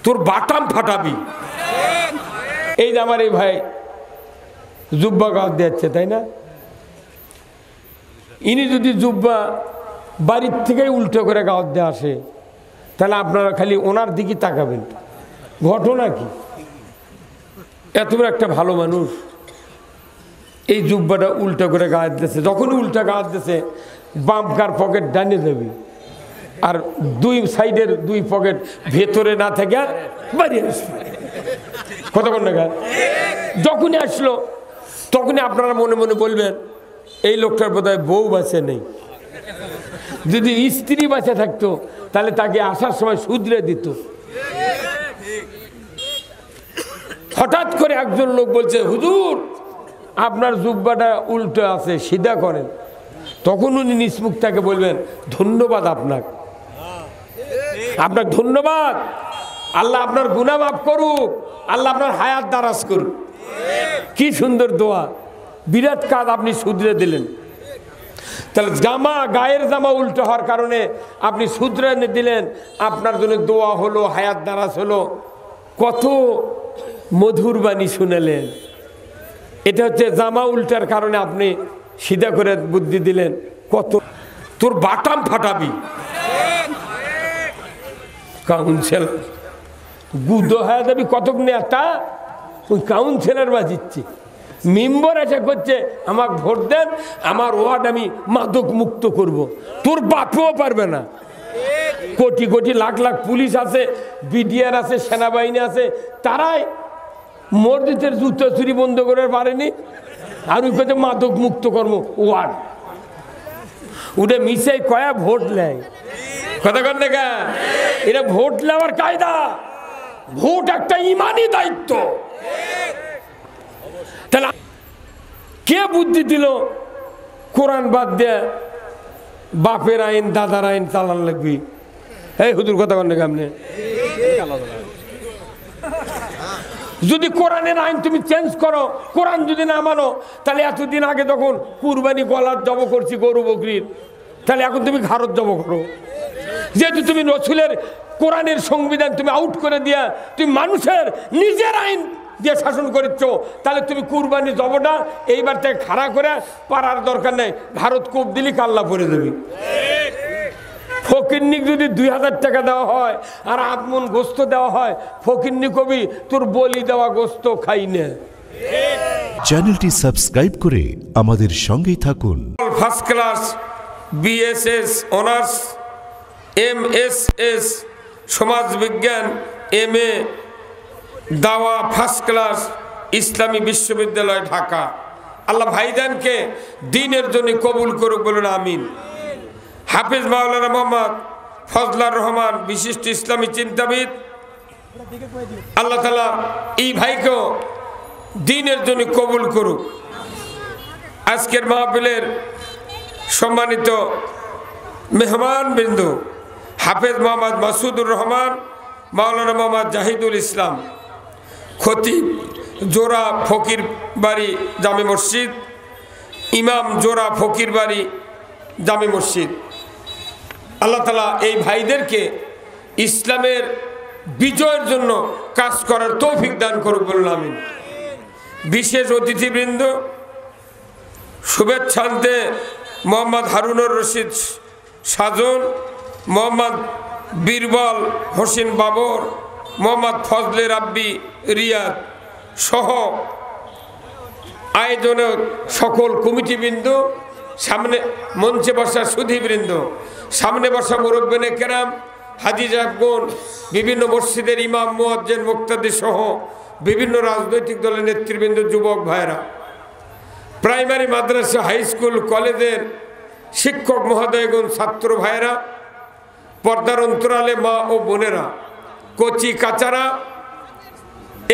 তোর বাটাম ফাটাবি। এই যে আমার এই ভাই জুব্বা গাছ দিচ্ছে, তাই না? ইনি যদি জুব্বা বাড়ির থেকে উল্টো করে গাওয়াত দিয়ে আসে, তাহলে আপনারা খালি ওনার দিকে তাকাবেন। ঘটনা কি? এত বড় একটা ভালো মানুষ এই জুব্বাটা উল্টো করে গাওয়াত দিয়েছে। যখনই উল্টা গাওয়াত দিয়েছে, বাম কার পকেট ডানে যাবে, আর দুই সাইডের দুই পকেট ভেতরে না থেকে বাইরে আসবে। কতক্ষণ না? যখনই আসলো তখনই আপনারা মনে মনে বলবেন, এই লোকটার বোধহয় বউ বাঁচে নেই। যদি স্ত্রী বাঁচে থাকতো তাহলে তাকে আসার সময় শুধরে দিত। হঠাৎ করে একজন লোক বলছে, হুজুর আপনার জুব্বাটা উল্টো আছে, সিধা করেন। তখন উনি নিষ্মুখ তাকে বলবেন, ধন্যবাদ আপনাকে, আপনার ধন্যবাদ, আল্লাহ আপনার গুনাহ মাফ করুক, আল্লাহ আপনার হায়াত দারাজ করুক। কি সুন্দর দোয়া, বিরাট কাজ আপনি শুধরে দিলেন। তাহলে গায়ের জামা উল্টো হওয়ার কারণে আপনি শুধরে দিলেন, আপনার জন্য দোয়া হলো, হায়াত দারাজ হলো। কত মধুর বাণী শুনেলেন। এটা হচ্ছে জামা উল্টার কারণে আপনি সিধা করে বুদ্ধি দিলেন। কত তোর বাটাম ফাটাবি। কাউন্সিলর গুদো হয়ে যাবি কতক্ষণে একটা ওই কাউন্সিলর বাজিচ্ছে, মেম্বার এসে করছে আমাকে ভোট দেন, আমার ওয়ার্ড আমি মাদক মুক্ত করব। তোর বাপেও পারবে না। কোটি কোটি লাখ লাখ পুলিশ আছে, বিডিআর আছে, সেনাবাহিনী আছে, তারাই মসজিদের জুতো চুরি বন্ধ করে পারেনি। আর ওই কথা মাদক মুক্ত কর্ম ওয়ার্ড উঠে মিশে কয়া ভোট নেয়। কথা কন দেখা, এটা ভোট নেওয়ার কায়দা। ভোট একটা ইমানি দায়িত্ব। তাহলে কে বুদ্ধি দিল কোরআন বাদ দিয়ে বাপের আইন দাদার আইন চালান লাগবি? এই হুজুর কথা কন দেখা, আপনি যদি কোরআনের আইন তুমি চেঞ্জ করো, কোরআন যদি না মানো, তাহলে এতদিন আগে যখন কুরবানি গলার জব করছি গরু বকরির, তাহলে এখন তুমি ঘাড়ত জব করো। যেহেতু তুমি রসুলের কোরআনের সংবিধান তুমি আউট করে দিয়া তুমি মানুষের নিজের আইন দিয়ে শাসন করেছ, তাহলে তুমি কুরবানি জবটা এইবার থেকে খাড়া করে পারার দরকার নেই। ঘাড়ত কোপ দিলি কাল্লা পরে দেবি। ফকিরনিক যদি 2000 টাকা দেওয়া হয় আর আত্মন গোস্ত দেওয়া হয়, ফকিরনি কবি তোর বলি দেওয়া গোস্ত খাই না। চ্যানেলটি সাবস্ক্রাইব করে আমাদের সঙ্গেই থাকুন। First class BSS honours, MSS সমাজবিজ্ঞান, এমএ দাওয়া ফার্স্ট ক্লাস ইসলামী বিশ্ববিদ্যালয় ঢাকা। আল্লাহ ভাইজানকে দ্বীনের জন্য কবুল করুক, বলুন আমিন। হাফেজ মাওলানা মোহাম্মদ ফজলার রহমান বিশিষ্ট ইসলামী চিন্তাবিদ, আল্লাহ তাআলা এই ভাইকেও দ্বীনের জন্য কবুল করুক। আজকের মাহফিলের সম্মানিত মেহমান বিন্দু হাফেজ মোহাম্মদ মাসুদুর রহমান, মাওলানা মোহাম্মদ জাহিদুল ইসলাম, খতিব জোড়া ফকির বাড়ি জামে মসজিদ, ইমাম জোড়া ফকির বাড়ি জামে মসজিদ। আল্লাহ তাআলা এই ভাইদেরকে ইসলামের বিজয়ের জন্য কাজ করার তৌফিক দান করুক, বলুন আমিন। বিশেষ অতিথিবৃন্দ, শুভেচ্ছান্তে মোহাম্মদ হারুনুর রশিদ সাজন, মোহাম্মদ বীরবল হোসেন বাবর, মোহাম্মদ ফজলে রাব্বি রিয়াদ সহ আয়োজনের সকল কমিটিবৃন্দ, সামনে মঞ্চে বসা সুধীবৃন্দ, সামনে বসা মুরব্বিনে কেরাম, হাজি সাহেবগণ, বিভিন্ন মসজিদের ইমাম মুয়াজ্জিন মুক্তাদি সহ বিভিন্ন রাজনৈতিক দলের নেতৃবৃন্দ, যুবক ভাইরা, প্রাইমারি মাদ্রাসা হাই স্কুল কলেজের শিক্ষক মহোদয়গণ, ছাত্র ভাইরা, পর্দার অন্তরালে মা ও বোনেরা, কচি কাচারা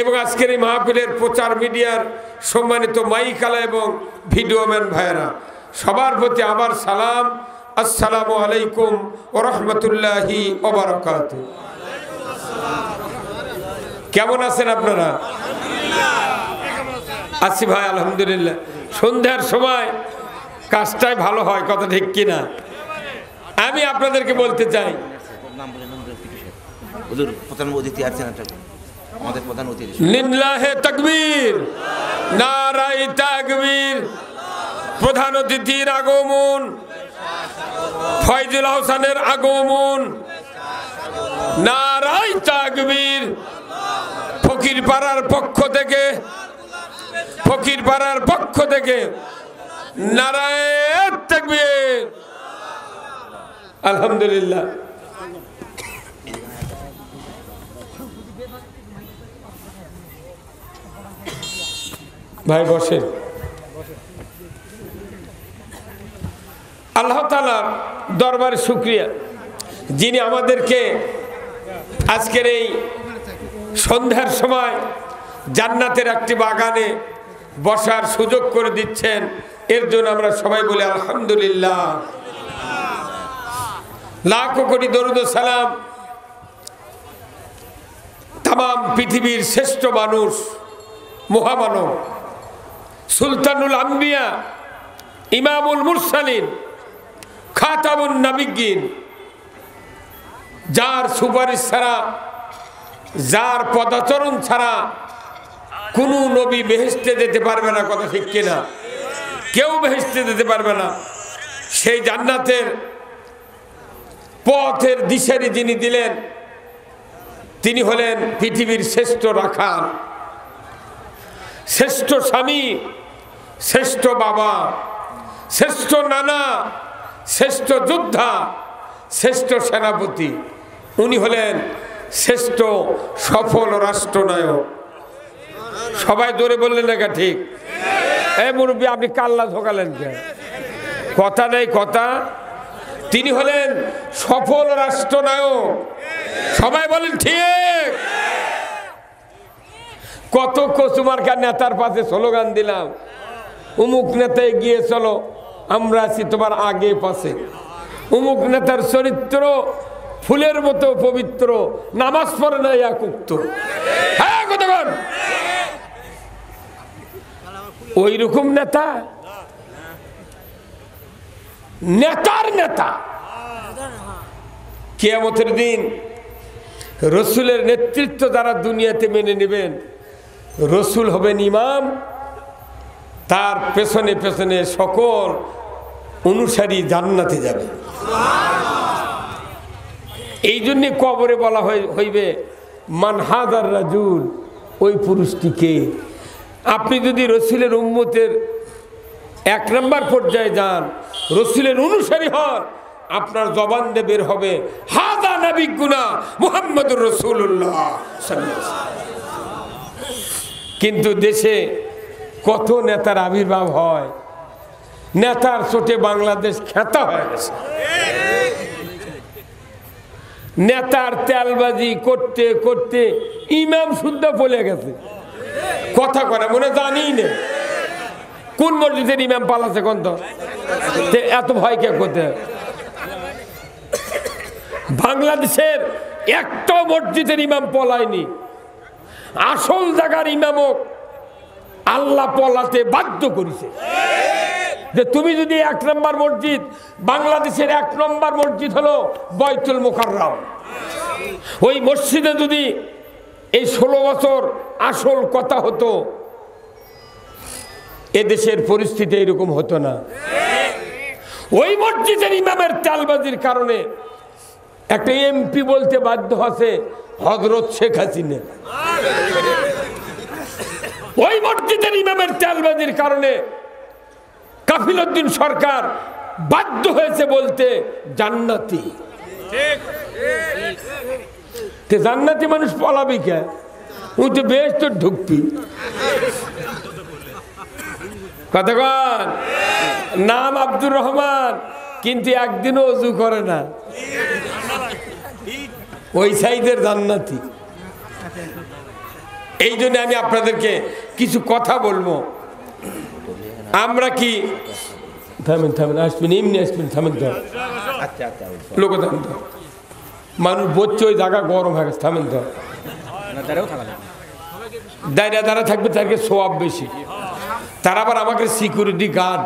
এবং আজকের এই মাহফিলের প্রচার মিডিয়ার সম্মানিত মাইকালা এবং ভিডিওম্যান ভাইরা, সবার প্রতি আমার সালাম। আসসালামু আলাইকুম ওয়া রাহমাতুল্লাহি ওয়া বারাকাতুহু। কেমন আছেন আপনারা? আছি ভাই, আলহামদুলিল্লাহ। সন্ধ্যার সময় কাজটাই ভালো হয়, কথা ঠিক কিনা? আমি আপনাদেরকে বলতে চাই, হুজুর প্রধান অতিথি আছেন একটা, আমাদের প্রধান অতিথি। লিল্লাহে তাকবীর, নারায়ে তাকবীর। প্রধান অতিথির আগমন, ফয়জুল হোসেনের আগমন, নারায়ে তাকবীর। ফকিরপাড়ার পক্ষ থেকে, ফকিরপাড়ার পক্ষ থেকে নারায়ে তাকবীর। আলহামদুলিল্লাহ। ভাই বসেন। আল্লাহ তাআলার দরবারে শুকরিয়া, যিনি আমাদেরকে আজকের এই সন্ধ্যার সময় জান্নাতের একটি বাগানে বসার সুযোগ করে দিচ্ছেন। এর জন্য আমরা সবাই বলি আলহামদুলিল্লাহ। লাখো কোটি দরুদ ও সালাম তামাম পৃথিবীর শ্রেষ্ঠ মানুষ, মহামানব, সুলতানুল আম্বিয়া, ইমামুল মুরসালিন, খাতামুন নবিয়্যিন, যার সুপারিশ ছাড়া, যার পদাচরণ ছাড়া কোনো নবী বেহেশতে যেতে পারবে না। কথা ঠিক কিনা? কেউ বেহেশতে যেতে পারবে না। সেই জান্নাতের পথের দিশারি যিনি দিলেন, তিনি হলেন পৃথিবীর শ্রেষ্ঠ রাখাল, শ্রেষ্ঠ স্বামী, শ্রেষ্ঠ বাবা, শ্রেষ্ঠ নানা, শ্রেষ্ঠ যোদ্ধা, শ্রেষ্ঠ সেনাপতি। উনি হলেন শ্রেষ্ঠ সফল রাষ্ট্রনায়ক। সবাই জোরে বললেন না? ঠিক। এই মুরব্বী, আপনি কাল্লা ঢোকালেন কেন? কথা নেই কথা। তিনি হলেন সফল রাষ্ট্রনায়ক। সবাই বলেন ঠিক। কত কচুমার্কা নেতার পাশে স্লোগান দিলাম, অমুক নেতায় গিয়ে চলো, আমরা আছি তোমার আগে পাশে। অমুক নেতার চরিত্র ফুলের মতো পবিত্র, নামাজ পড়ে না এক উক্ত। হ্যাঁ কতক্ষণ ওই রকম নেতা, নেতার নেতা। কিয়ামতের দিন রসুলের নেতৃত্ব যারা দুনিয়াতে মেনে নেবেন, রসুল হবেন ইমাম, তার পেছনে পেছনে সকল অনুসারী জান্নাতে যাবে। এই জন্যে কবরে বলা হইবে মান হাদার রাজুল, ওই পুরুষটিকে। আপনি যদি রসুলের উম্মতের 1 নম্বর পর্যায়ে যান, রসুলের অনুসারী হন, আপনার জবান দিয়ে বের হবে হাদা নবিয়্যুনা মুহাম্মদুর রাসূলুল্লাহ সাল্লাল্লাহু আলাইহি ওয়াসাল্লাম। কিন্তু দেশে কত নেতার আবির্ভাব হয়, নেতার চোটে বাংলাদেশ খ্যাতা হয়ে গেছে। নেতার তেলবাজি করতে করতে ইমাম শুদ্ধ বলে গেছে। কথা করে মনে জানি না কোন মসজিদের ইমাম পালাছে কোন, তো এত ভয় কে করতে? বাংলাদেশের একটা মসজিদের ইমাম পলায়নি। আসল জায়গার ইমামও আল্লাহ পলাতে বাধ্য করেছে। যে তুমি যদি 1 নম্বর মসজিদ, বাংলাদেশের 1 নম্বর মসজিদ হলো বাইতুল মুকাররম, ওই মসজিদে যদি এই 16 বছর আসল কথা হতো, এদেশের পরিস্থিতি এরকম হতো না। ওই মসজিদের ইমামের তেলবাজির কারণে একটা এমপি বলতে বাধ্য হচ্ছে হযরত শেখ হাসিনা। ওই মসজিদের ইমামের তেলবাজির কারণে কাফিলউদ্দিন সরকার বাধ্য হয়েছে বলতে জান্নাতি। জান্নাতি মানুষ পলাবি কে? ও তো বেশ তো ঢুকবি। কতক্ষণ নাম আব্দুর রহমান, কিন্তু একদিনও ওযু করে না। ওই সাইদের জান্নাতি। এই জন্য আমি আপনাদেরকে কিছু কথা বলবো। আমরা কি থামেন থামেন, আসবেন এমনি আসবেন, থামেন তো। আচ্ছা আচ্ছা, লোক থামেন তো, মানুষ বলছে ওই জায়গা গরম হয়ে গেছে, থামেন তো। দাঁড়া দাঁড়া থাকবে, তাকে সোয়াব বেশি। তারা আবার আমাকে সিকিউরিটি গার্ড।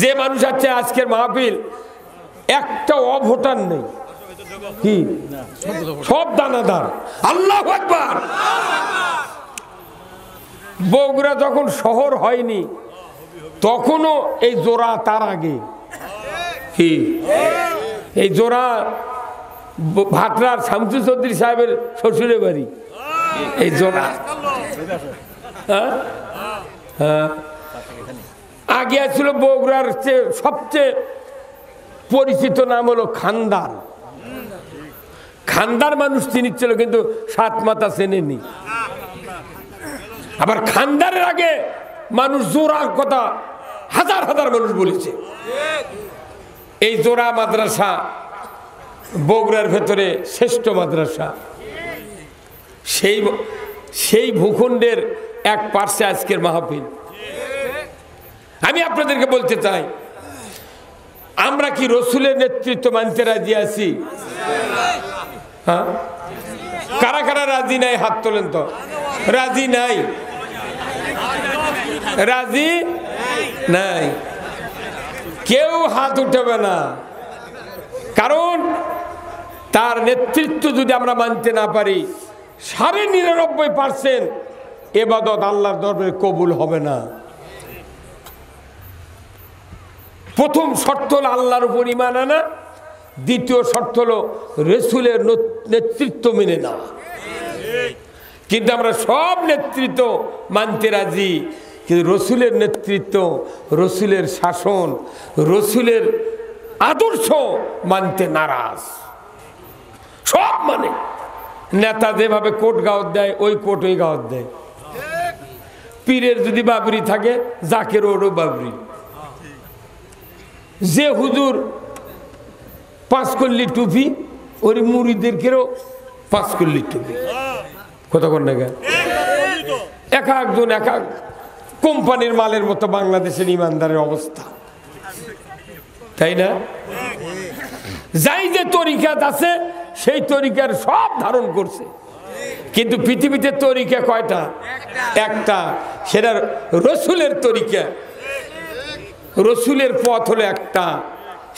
যে মানুষ আছে আজকের মাহফিল, একটা অভোটার নেই, কি সব দানাদার। আল্লাহু আকবার। বগুড়া যখন শহর হয়নি তখনও এই জোড়া তার আগে কি এই জোড়া ভাটরার শামসু চৌধুরী সাহেবের শ্বশুরের বাড়ি এই জোড়া। হ্যাঁ হ্যাঁ আগে ছিল বগুড়ার সবচেয়ে পরিচিত নাম হলো খানদার। খানদার মানুষ চিনিচ্ছিল কিন্তু সাত মাথা চেনেনি। আবার খানদারের আগে মানুষ জোড়ার কথা হাজার হাজার মানুষ বলেছে। এই জোড়া মাদ্রাসা বগুড়ার ভেতরে শ্রেষ্ঠ মাদ্রাসা। সেই ভূখণ্ডের এক পার্শ্বে আজকের মাহফিল। আমি আপনাদেরকে বলতে চাই, আমরা কি রসুলের নেতৃত্ব মানতে রাজি আছি? হ্যাঁ, কারা কারা রাজি নাই হাত তোলেন তো। রাজি নাই, রাজি নাই, কেউ হাত উঠাবে না। কারণ তার নেতৃত্ব যদি আমরা মানতে না পারি 99% ইবাদত আল্লাহর দরবারে কবুল হবে না। প্রথম শর্ত হলো আল্লাহর উপর ঈমান আনা, দ্বিতীয় শর্ত হলো রাসূলের নেতৃত্ব মেনে নেওয়া। কিন্তু আমরা সব নেতৃত্ব মানতে রাজি, কিন্তু রাসূলের নেতৃত্ব, রাসূলের শাসন, রাসূলের আদর্শ মানতে নারাজ। সব মানে নেতা যেভাবে কোট গাওয়াত দেয় ওই কোট ওই গাওয়াত দেয়। পীরের যদি বাবরি থাকে জাকের ওরও বাবরি। যে হুজুর 5 কল্লি টুপি ওর মুরিদেরকেও 5 কল্লি টুপি। কতক্ষণ না এক একজন এক এক কোম্পানির মালের মতো বাংলাদেশের ইমানদারের অবস্থা, তাই না? যাই যে তরিকাত আছে সেই তরিকার সব ধারণ করছে, কিন্তু পৃথিবীতে তরিকা কয়টা? একটা। সেটা রাসূলের তরিকা। রাসূলের পথ হলো একটা,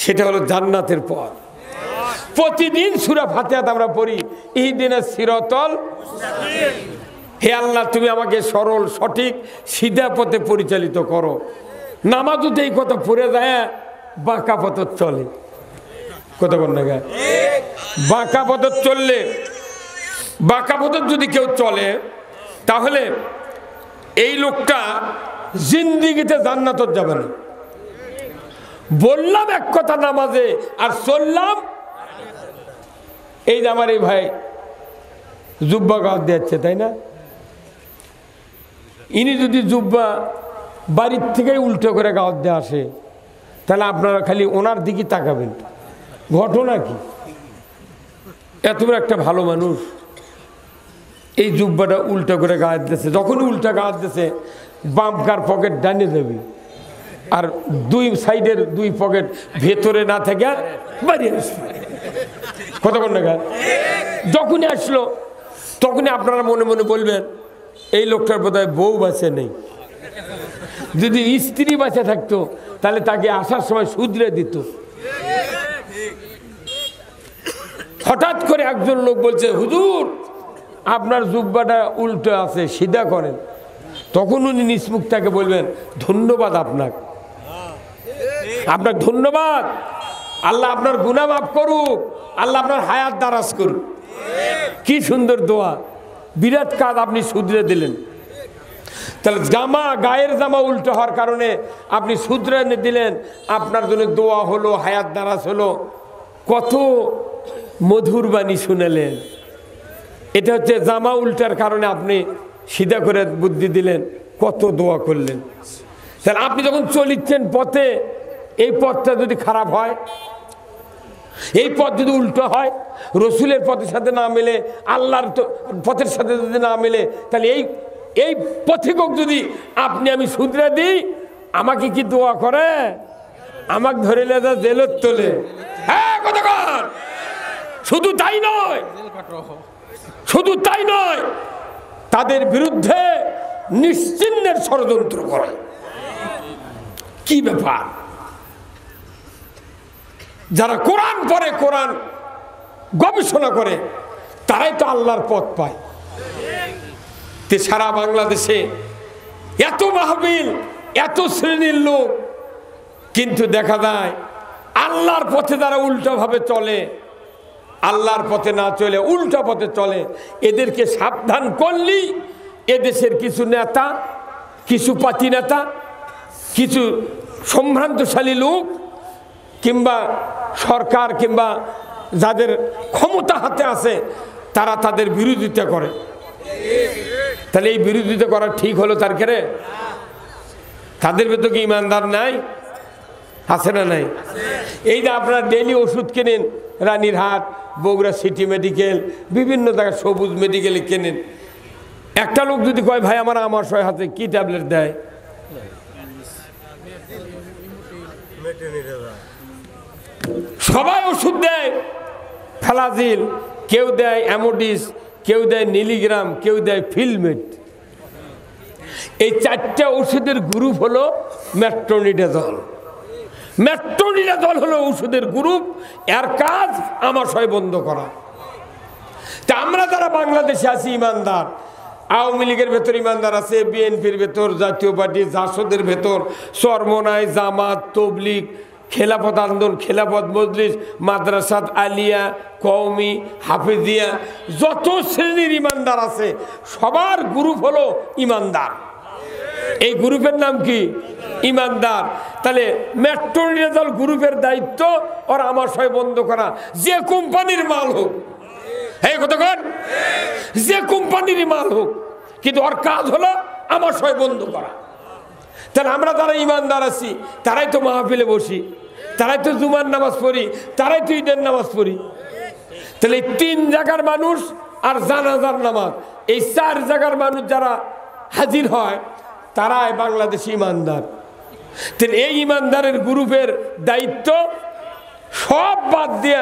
সেটা হলো জান্নাতের পথ। প্রতিদিন সূরা ফাতিহাতে আমরা পড়ি ইহদিনাস সিরাতাল মুস্তাকিম। হে আল্লাহ, তুমি আমাকে সরল সঠিক সিধা পথে পরিচালিত করো। নামাজও এই কথা পড়ে যায় বাঁকা পথ চলে। কত কোন না বাঁকা পথ চললে, বাঁকা পথ যদি কেউ চলে তাহলে এই লোকটা জিন্দিগিতে জান্নাতত যাবে না। বললাম এক কথা নামাজে আর চললাম। এই যে আমার এই ভাই জুব্বা গাছ দিচ্ছে, তাই না? ইনি যদি জুব্বা বাড়ির থেকে উল্টো করে গাওয়াত দিয়ে আসে তাহলে আপনারা খালি ওনার দিকে তাকাবেন। ঘটনা কি? এত বড় একটা ভালো মানুষ এই জুব্বাটা উল্টো করে গাওয়াত দিয়েছে। যখনই উল্টা গাওয়াত দিয়েছে বামকার পকেট ডানে যাবে আর দুই সাইডের দুই পকেট ভেতরে না থেকে বাইরে আসবে। কতক্ষণ না যখনই আসলো তখনই আপনারা মনে মনে বলবেন এই লোকটার বোধহয় বউ বাঁচে নেই। যদি স্ত্রী বাঁচে থাকতো তাহলে তাকে আসার সময় শুধরে দিত। হঠাৎ করে একজন লোক বলছে, হুজুর আপনার জুব্বাটা উল্টো আছে, সিধা করেন। তখন উনি নিষ্মুখ তাকে বলবেন, ধন্যবাদ আপনাকে, আপনার ধন্যবাদ। আল্লাহ আপনার গুনাহ মাফ করুক, আল্লাহ আপনার হায়াত দারাজ করুক। কি সুন্দর দোয়া, বিরাট কাজ আপনি শুধরে দিলেন। তাহলে জামা, গায়ের জামা উল্টো হওয়ার কারণে আপনি শুধরে দিলেন, আপনার জন্য দোয়া হলো, হায়াত দারাজ হলো। কত মধুর বাণী শুনালেন। এটা হচ্ছে জামা উল্টার কারণে আপনি সিধা করে বুদ্ধি দিলেন, কত দোয়া করলেন। তাহলে আপনি যখন চলিচ্ছেন পথে, এই পথটা যদি খারাপ হয়, এই পথ যদি উল্টো হয়, রসুলের পথের সাথে না মেলে, আল্লাহর পথের সাথে যদি না মেলে, তাহলে এই পথিকক যদি আপনি আমি শুধরে দিই, আমাকে কি দোয়া করে? আমাকে ধরে লেজা জেলত তোলে। হ্যাঁ কতক্ষণ। শুধু তাই নয়, শুধু তাই নয়, তাদের বিরুদ্ধে নিশ্চিহ্নের ষড়যন্ত্র করে। কি ব্যাপার? যারা কোরআন পড়ে, কোরআন গবেষণা করে তারাই তো আল্লাহর পথ পায়। তে সারা বাংলাদেশে এত মাহফিল, এত শ্রেণীর লোক, কিন্তু দেখা যায় আল্লাহর পথে যারা উল্টাভাবে চলে, আল্লাহর পথে না চলে উল্টা পথে চলে, এদেরকে সাবধান করলেই এদেশের কিছু নেতা, কিছু পাতি নেতা, কিছু সম্ভ্রান্তশালী লোক কিংবা সরকার কিংবা যাদের ক্ষমতা হাতে আছে তারা তাদের বিরোধিতা করে। তাহলে এই বিরোধিতা করা ঠিক হলো তার কেরে? তাদের ভেতর কি ইমানদার নাই? আছে না নাই? এই যে আপনারা ডেইলি ওষুধ কেনেন, রানীরহাট, বগুড়া সিটি মেডিকেল, বিভিন্ন জায়গায় সবুজ মেডিকেলে কেনেন, একটা লোক যদি কয় ভাই আমার আমাশয় হাতে, কি ট্যাবলেট দেয়? সবাই ওষুধ দেয়, ফ্লাজিল, কেউ দেয় অ্যামোডিস, কেউ দেয় মিলিগ্রাম, কেউ দেয় ফিলমেট। এই চারটা ওষুধের গ্রুপ হলো মেট্রোনিডাজল। মেট্রোনিডাজল হলো ওষুধের গ্রুপ, এর কাজ আমাশয় বন্ধ করা। তা আমরা যারা বাংলাদেশে আছি ইমানদার, আওয়ামী লীগের ভেতর ইমানদার আছে, বিএনপির ভেতর, জাতীয় পার্টি, জাসদের ভেতর, চরমনাই, জামাত, তবলিগ, খেলাফত আন্দোলন, খেলাফত মজলিস, মাদ্রাসাত আলিয়া, কওমি, হাফিজিয়া, যত শ্রেণীর ইমানদার আছে সবার গ্রুপ হলো ইমানদার। এই গ্রুপের নাম কি? ইমানদার। তাহলে মেট্রোনিডাজল গ্রুপের দায়িত্ব ওর আমাশয় বন্ধ করা, যে কোম্পানির মাল হোক। এই কতক্ষণ যে কোম্পানির মাল হোক, কিন্তু ওর কাজ হলো আমাশয় বন্ধ করা। তাহলে আমরা যারা ইমানদার আছি তারাই তো মাহফিলে বসি, তারাই তো জুমার নামাজ পড়ি, তারাই তো ঈদের নামাজ পড়ি। তাহলে এই 3 জায়গার মানুষ আর জানাজার নামাজ, এই 4 জায়গার মানুষ যারা হাজির হয় তারাই বাংলাদেশি ইমানদার। তাহলে এই ইমানদারের গ্রুপের দায়িত্ব সব বাদ দিয়ে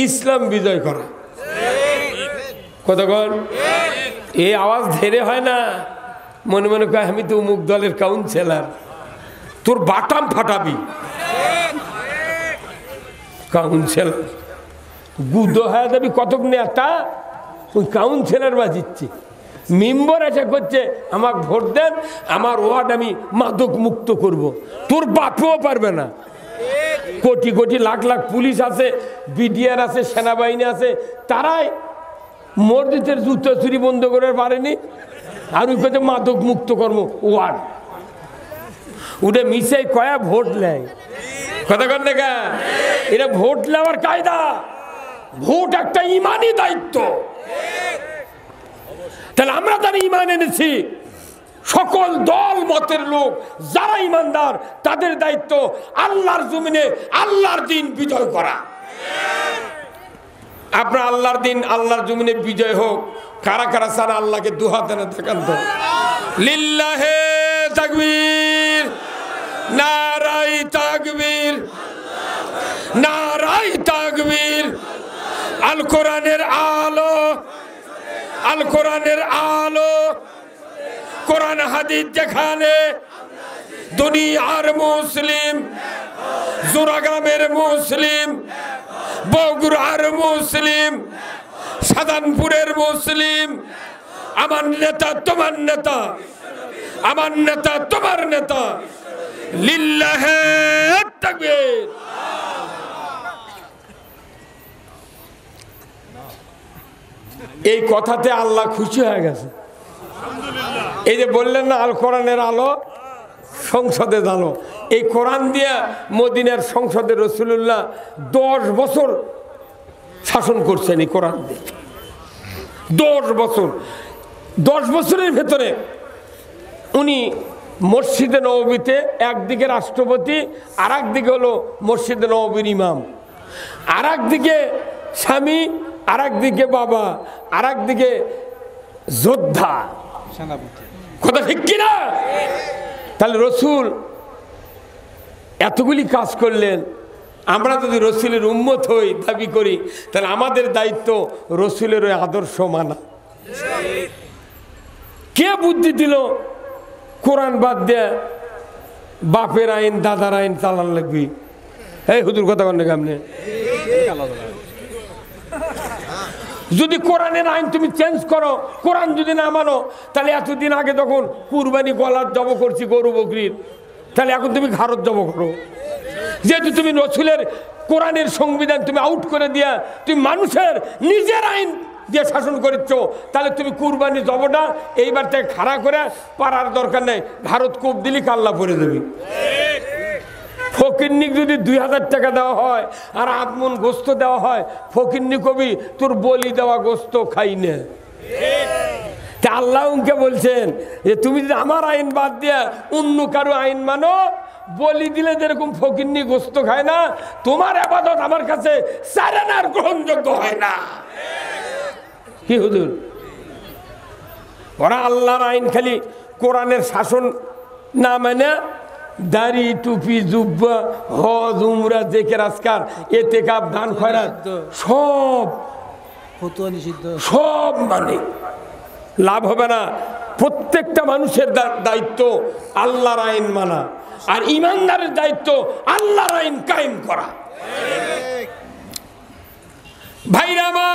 ইসলাম বিজয় করা। কতক্ষণ এই আওয়াজ ধেরে হয় না, মনে মনে কয় আমি তো অমুক দলের কাউন্সিলর, তোর বাটাম ফাটাবি। কাউন্সিলর গুদো হয়ে যাবি, কতক নেতা ওই কাউন্সিলর বাজিচ্ছে, মেম্বার এসে করছে আমাকে ভোট দেন, আমার ওয়ার্ড আমি মাদক মুক্ত করব। তোর বাপও পারবে না। কোটি কোটি লাখ লাখ পুলিশ আছে, বিডিআর আছে, সেনাবাহিনী আছে, তারাই মসজিদের জুতো চুরি বন্ধ করে পারেনি, আর ওই কথা মাদক মুক্ত কর্ম ওয়ার্ড ওটা মিশাই কয়া ভোট নেয়। কথা কন দেখা, এটা ভোট নেওয়ার কায়দা। ভোট একটা ইমানি দায়িত্ব। তাহলে আমরা যারা ইমান এনেছি, সকল দল মতের লোক যারা ইমানদার, তাদের দায়িত্ব আল্লাহর জমিনে আল্লাহর দিন বিজয় করা। আপনার আল্লাহর দিন আল্লাহর জমিনে বিজয় হোক। কারা কারা চান আল্লাহকে দুহাতে না দেখান তো? লিল্লাহে তাকবীর, নারায়ে তাকবীর, নারায়ে তাকবীর। আল কোরআনের আলো, আল কোরআনের আলো, কোরআন হাদিস যেখানে, দুনিয়ার মুসলিম, জোড়াগ্রামের মুসলিম, বগুড়ার মুসলিম, সাধারণপুরের মুসলিম। আমার নেতা তোমার নেতা, আমার নেতা তোমার নেতা। লিল্লাহে তাকবীর। এই কথাতে আল্লাহ খুশি হয়ে গেছে। এই যে বললেন না আল কোরআনের আলো, সংসদে আলো, এই কোরআন দিয়ে মদিনার সংসদে রাসূলুল্লাহ 10 বছর শাসন করছেন। এই কোরআন দিয়ে 10 বছর, 10 বছরের ভেতরে উনি মসজিদে নববীতে একদিকে রাষ্ট্রপতি, আর একদিকে হলো মসজিদে নববীর ইমাম, আর একদিকে স্বামী, আর একদিকে বাবা, আর একদিকে যোদ্ধা। কথা ঠিক কিনা? তাহলে রসুল এতগুলি কাজ করলেন। আমরা যদি রসুলের উম্মত হই, দাবি করি, তাহলে আমাদের দায়িত্ব রসুলের ওই আদর্শ মানা। কে বুদ্ধি দিল কোরআন বাদ দিয়ে বাপের আইন, দাদার আইন চালান লাগবি? এই হুজুর কথা বলেন, আপনি যদি কোরআনের আইন তুমি চেঞ্জ করো, কোরআন যদি না মানো, তাহলে এতদিন আগে যখন কুরবানি গলার জব করছি গরু বকরির, তাহলে এখন তুমি ঘাড়ত জব করো। যেহেতু তুমি রসুলের কোরআনের সংবিধান তুমি আউট করে দিয়া তুমি মানুষের নিজের আইন দিয়ে শাসন করেছ, তাহলে তুমি কুরবানি জবটা এইবার থেকে খাড়া করে পারার দরকার নেই, ভারত কোপ দিলি কাল্লা পরে দেবে। ফকিরনিক যদি 2000 টাকা দেওয়া হয় আর আপমন গোস্ত দেওয়া হয়, ফকিরনি কবি তোর বলি দেওয়া গোস্ত খাই না। তা আল্লাহকে বলছেন যে তুমি যদি আমার আইন বাদ দিয়া অন্য কারো আইন মানো, বলি দিলে যেরকম ফকিরনি গোস্ত খায় না, তোমার আবাদত আমার কাছে সারানার গ্রহণযোগ্য হয় না। কি হুজুর, ওরা আল্লাহর আইন খালি কোরআনের শাসন না মানে দাড়ি টুপি জুব্বা হজ উমরা জেকের আজকার এতেকাব দান খয়রাত সব ফতোয়া নিষিদ্ধ সব মানে লাভ হবে না। প্রত্যেকটা মানুষের দায়িত্ব আল্লাহর আইন মানা, আর ইমানদারের দায়িত্ব আল্লাহর আইন কায়েম করা। ভাইরা আমার,